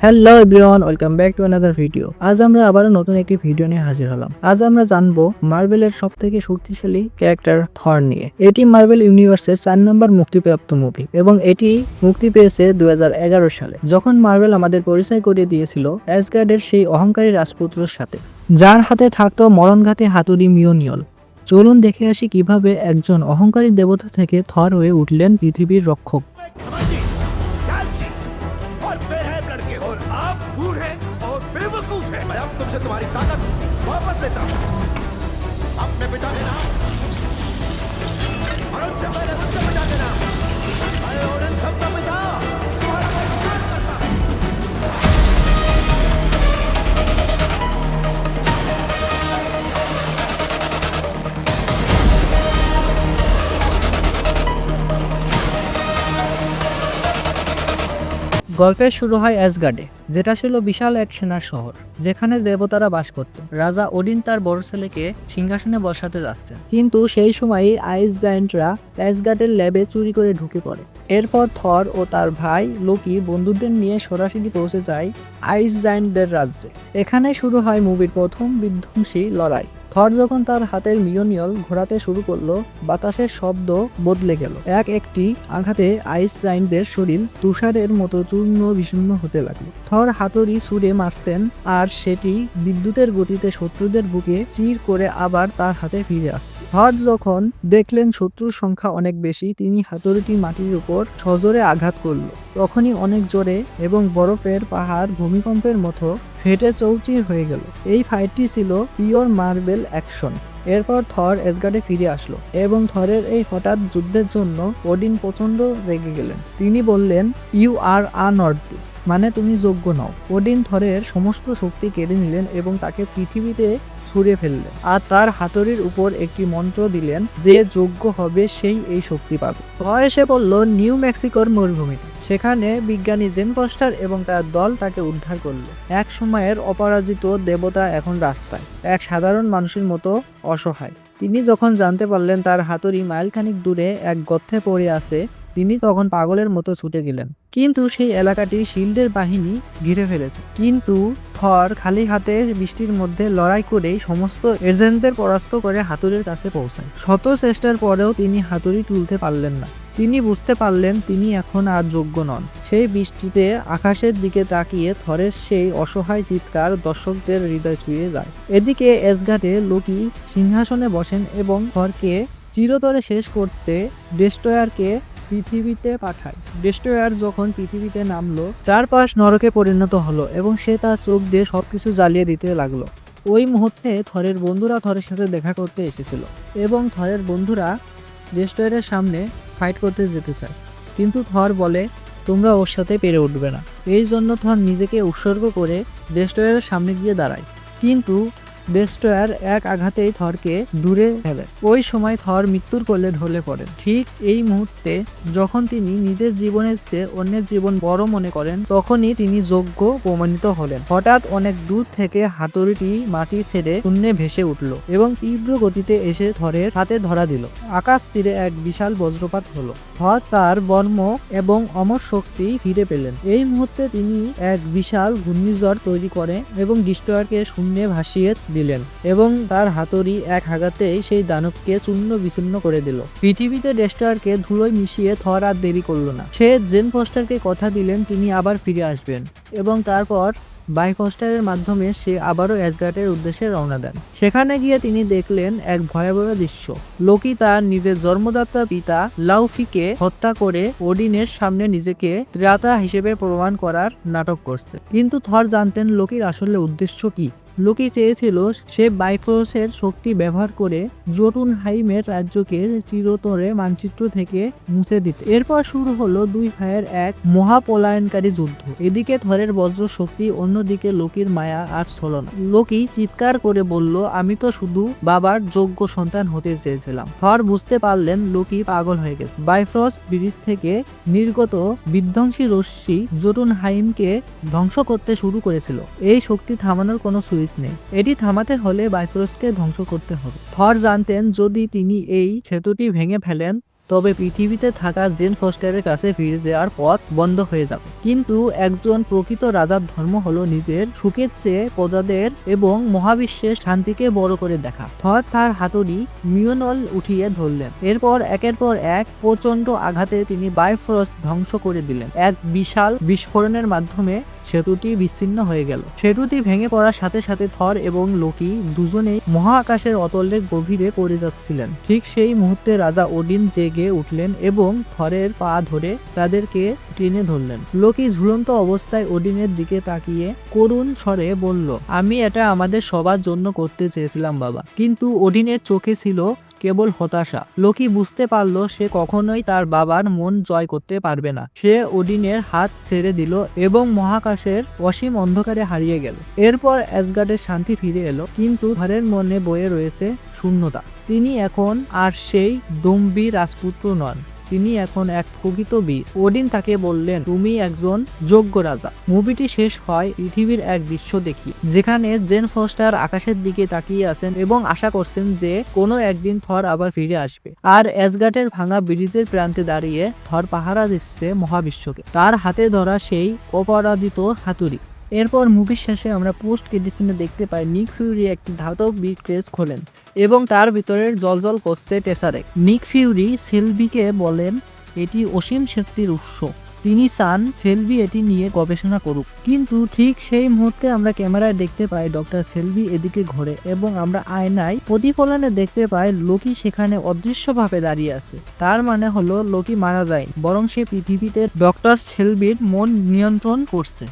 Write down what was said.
Hello everyone, welcome back to another video. আজ আমরা আবারও নতুন একটি ভিডিও নিয়ে হাজির হলাম। আজ আমরা জানবো মার্ভেলের সবথেকে শক্তিশালী ক্যারেক্টার থর নিয়ে। এটি মার্ভেল ইউনিভার্সের 4 নম্বর মুক্তিপ্রাপ্ত মুভি এবং এটি মুক্তি পেয়েছে 2011 সালে, যখন মার্ভেল আমাদের পরিচয় করিয়ে দিয়েছিল অ্যাসগার্ডের সেই অহংকারী রাজপুত্রের সাথে, যার হাতে থাকতো মরণঘাতী হাতুড়ি মিওনিয়ল। চলুন দেখে আসি কিভাবে একজন অহংকারী দেবতা থেকে থর হয়ে উঠলেন পৃথিবীর রক্ষক। और बेरहम लड़के और आप बूढ़े और बेवकूफ हैं। मैं अब तुमसे तुम्हारी ताकत वापस लेता हूँ। अपने पिता के नाम और उनसे पहले मुझसे बचा देना। मैं और इन सबका पिता तुम्हारा बहिष्कार करता हूँ। গল্পের শুরু হয় অ্যাসগার্ডে, যেটা ছিল বিশাল এক সেনার শহর যেখানে দেবতারা বাস করত। রাজা ওডিন তার বড় ছেলেকে সিংহাসনে বসাতে যাচ্ছেন, কিন্তু সেই সময়ই আইস জায়ান্টরা অ্যাসগার্ডের ল্যাবে চুরি করে ঢুকে পড়ে। এরপর থর ও তার ভাই লোকি বন্ধুদের নিয়ে সরাসরি পৌঁছে যায় আইস জায়ান্টদের রাজ্যে। এখানে শুরু হয় মুভির প্রথম বিধ্বংসী লড়াই। থর যখন তার হাতের মিওনিয়ল ঘোরাতে শুরু করলো, বাতাসের শব্দ বদলে গেল। একটি আঘাতে আইস জায়ান্টদের শরীর তুষারের মতো চূর্ণ বিচূর্ণ হতে লাগলো। থর হাতুড়ি ছুঁড়ে মারছেন আর সেটি বিদ্যুতের গতিতে শত্রুদের বুকে চির করে আবার তার হাতে ফিরে আসছে। থর যখন দেখলেন শত্রুর সংখ্যা অনেক বেশি, তিনি হাতুড়িটি মাটির উপর সজোরে আঘাত করলো। তখনই অনেক জোরে এবং বরফের পাহাড় ভূমিকম্পের মতো ফেটে চৌচির হয়ে গেল। এই ফাইটটি ছিল পিওর মার্বেল অ্যাকশন। এরপর থর অ্যাসগার্ডে ফিরে আসলো এবং থরের এই হঠাৎ যুদ্ধের জন্য ওডিন প্রচন্ড রেগে গেলেন। তিনি বললেন, ইউ আর আনওয়ার্দি, মানে তুমি যোগ্য নও। ওডিন থরের সমস্ত শক্তি কেড়ে নিলেন এবং তাকে পৃথিবীতে ছুঁড়ে ফেললেন আর তার হাতুড়ির উপর একটি মন্ত্র দিলেন, যে যোগ্য হবে সেই এই শক্তি পাবে। থর এসে পড়ল নিউ মেক্সিকোর মরুভূমিতে। সেখানে বিজ্ঞানী জেন ফস্টার এবং তার দল তাকে উদ্ধার করলো। এক সময়ের অপরাজিত দেবতা এখন রাস্তায়, এক সাধারণ মানুষের মতো অসহায়। তিনি যখন জানতে পারলেন তার হাতুড়ি মাইলখানিক দূরে এক গর্তে পড়ে আছে, তিনি তখন পাগলের মতো ছুটে গেলেন। কিন্তু সেই এলাকাটি শিল্ডের বাহিনী ঘিরে ফেলেছে। কিন্তু থর খালি হাতে বৃষ্টির মধ্যে লড়াই করেই সমস্ত এজেন্টদের পরাস্ত করে হাতুড়ির কাছে পৌঁছায়। শত চেষ্টার পরেও তিনি হাতুড়ি তুলতে পারলেন না। তিনি বুঝতে পারলেন তিনি এখন আর যোগ্য নন। সেই বৃষ্টিতে আকাশের দিকে তাকিয়ে থরের সেই অসহায় চিৎকার দর্শকদের হৃদয় ছুঁয়ে যায়। এদিকে অ্যাসগার্ডে লোকি সিংহাসনে বসেন এবং থরকে চিরতরে শেষ করতে ডেস্ট্রয়ারকে পৃথিবীতে পাঠায়। ডেস্ট্রয়ার যখন পৃথিবীতে নামলো, চারপাশ নরকে পরিণত হলো এবং সে তার চোখ দিয়ে সবকিছু জ্বালিয়ে দিতে লাগলো। ওই মুহূর্তে থরের বন্ধুরা থরের সাথে দেখা করতে এসেছিল এবং থরের বন্ধুরা ডেস্ট্রয়ারের সামনে ফাইট করতে যেতে চায়, কিন্তু থর বলে তোমরা ওর সাথে পেরে উঠবে না। এই জন্য থর নিজেকে উৎসর্গ করে ডেস্ট্রয়ারের সামনে গিয়ে দাঁড়ায়, কিন্তু ডেস্ট্রয়ার এক আঘাতেই থরকে দূরে ফেলে। ওই সময় থর মৃত্যুর কোলে ঢলে পড়েন। ঠিক এই মুহূর্তে যখন তিনি নিজের জীবনের চেয়ে অন্যের জীবন বড় মনে করেন, তখনই তিনি যোগ্য প্রমাণিত হলেন। হঠাৎ অনেক দূর থেকে হাতুড়িটি মাটি ছেড়ে শূন্যে ভেসে উঠল এবং তীব্র গতিতে এসে থরের হাতে ধরা দিল। আকাশ ছিঁড়ে এক বিশাল বজ্রপাত হলো। থর তার বর্ম এবং অমর শক্তি ফিরে পেলেন। এই মুহূর্তে তিনি এক বিশাল ঘূর্ণিঝড় তৈরি করে এবং ডেস্ট্রয়ারকে শূন্যে ভাসিয়ে দিলেন এবং তার হাতুড়ি এক আঘাতেই সেই দানবকে চূর্ণ বিচূর্ণ করে দিল। পৃথিবীতে ডেস্ট্রয়ারকে ধুলোয় মিশিয়ে থর আর দেরি করলো না। সে জেন ফস্টারকে কথা দিলেন তিনি আবার ফিরে আসবেন এবং তারপর বাইফস্টারের মাধ্যমে সে আবারও অ্যাসগার্ডের উদ্দেশ্যে রওনা দেন। সেখানে গিয়ে তিনি দেখলেন এক ভয়াবহ দৃশ্য। লোকি তার নিজের জন্মদাতা পিতা লাউফিকে হত্যা করে ওডিনের সামনে নিজেকে ত্রাতা হিসেবে প্রমাণ করার নাটক করছে। কিন্তু থর জানতেন লোকির আসলে উদ্দেশ্য কি। লোকি চেয়েছিল সে বাইফোর্সের শক্তি ব্যবহার করে জোটুনহাইমের রাজ্যকে চিরতরে মানচিত্র থেকে মুছে দিতে। এরপর শুরু হলো দুই ভাইয়ের এক মহাপলায়নকারী যুদ্ধ। এদিকে থরের বজ্র শক্তি, অন্যদিকে লোকির মায়া আর ছলনা। লোকি চিৎকার করে বলল, আমি তো শুধু বাবার যোগ্য সন্তান হতে চেয়েছিলাম। থর বুঝতে পারলেন লোকি পাগল হয়ে গেছে। বাইফ্রস্ট ব্রিজ থেকে নির্গত বিধ্বংসী রশ্মি জোটুনহাইমকে ধ্বংস করতে শুরু করেছিল। এই শক্তি থামানোর কোনো সুইচ নেই। এটি থামাতে হলে বাইফ্রস্টকে ধ্বংস করতে হবে। থর জানতেন যদি তিনি এই সেতুটি ভেঙে ফেলেন তবে পৃথিবীতে থাকা জেন ফস্টারের কাছে ফিরে যাওয়ার পথ বন্ধ হয়ে যাবে। কিন্তু একজন প্রকৃত রাজার ধর্ম হলো নিজের সুখের চেয়ে প্রজাদের এবং মহাবিশ্বের শান্তিকে বড় করে দেখা। থর তার হাতুড়ি মিওনল উঠিয়ে ধরলেন। এরপর একের পর এক প্রচন্ড আঘাতে তিনি বাইফ্রস্ট ধ্বংস করে দিলেন। এক বিশাল বিস্ফোরণের মাধ্যমে সেতুটি বিচ্ছিন্ন হয়ে গেল। সেতুটি ভেঙে পড়ার সাথে সাথে থর এবং লোকি দুজনেই মহাকাশের অতলের গভীরে পড়ে যাচ্ছিলেন। ঠিক সেই মুহূর্তে রাজা ওডিন জেগে উঠলেন এবং থরের পা ধরে তাদেরকে টেনে ধরলেন। লোকি ঝুলন্ত অবস্থায় ওডিনের দিকে তাকিয়ে করুণ স্বরে বলল, আমি এটা আমাদের সবার জন্য করতে চেয়েছিলাম বাবা। কিন্তু ওডিনের চোখে ছিল কেবল হতাশা। লোকি বুঝতে পারল সে কখনোই তার বাবার মন জয় করতে পারবে না। সে ওডিনের হাত ছেড়ে দিল এবং মহাকাশের অসীম অন্ধকারে হারিয়ে গেল। এরপর অ্যাসগার্ডের শান্তি ফিরে এলো, কিন্তু থরের মনে বয়ে রয়েছে শূন্যতা। তিনি এখন আর সেই দম্ভী রাজপুত্র নন, তিনি এখন এক প্রকৃত বীর। ওডিন তাকে বললেন, তুমি একজন যোগ্য রাজা। মুভিটি শেষ হয় পৃথিবীর এক দৃশ্য দেখি, যেখানে জেন ফস্টার আকাশের দিকে তাকিয়ে আছেন এবং আশা করছেন যে কোনো একদিন থর আবার ফিরে আসবে। আর অ্যাসগার্ডের ভাঙা ব্রিজের প্রান্তে দাঁড়িয়ে থর পাহারা দিচ্ছে মহাবিশ্বকে, তার হাতে ধরা সেই অপরাজিত হাতুড়ি। এরপর মুভির শেষে আমরা পোস্ট ক্রেডিট সিনে দেখতে পাই নিক ফিউরি একটি ধাতব বিট কেস খোলেন এবং তার ভিতরে জলজল করছে টেসারেক। নিক ফিউরি সেলভিকে বলেন এটি অসীম শক্তির উৎস, তিনি চান সেলভি এটি নিয়ে গবেষণা করুক। কিন্তু ঠিক সেই মুহূর্তে আমরা ক্যামেরায় দেখতে পাই ডক্টর সেলভি এদিকে ঘোরে এবং আমরা আয়নায় প্রতিফলনে দেখতে পাই লোকি সেখানে অদৃশ্যভাবে দাঁড়িয়ে আছে। তার মানে হলো লোকি মারা যায়, বরং সে পৃথিবীতে ডক্টর সেলভির মন নিয়ন্ত্রণ করছে।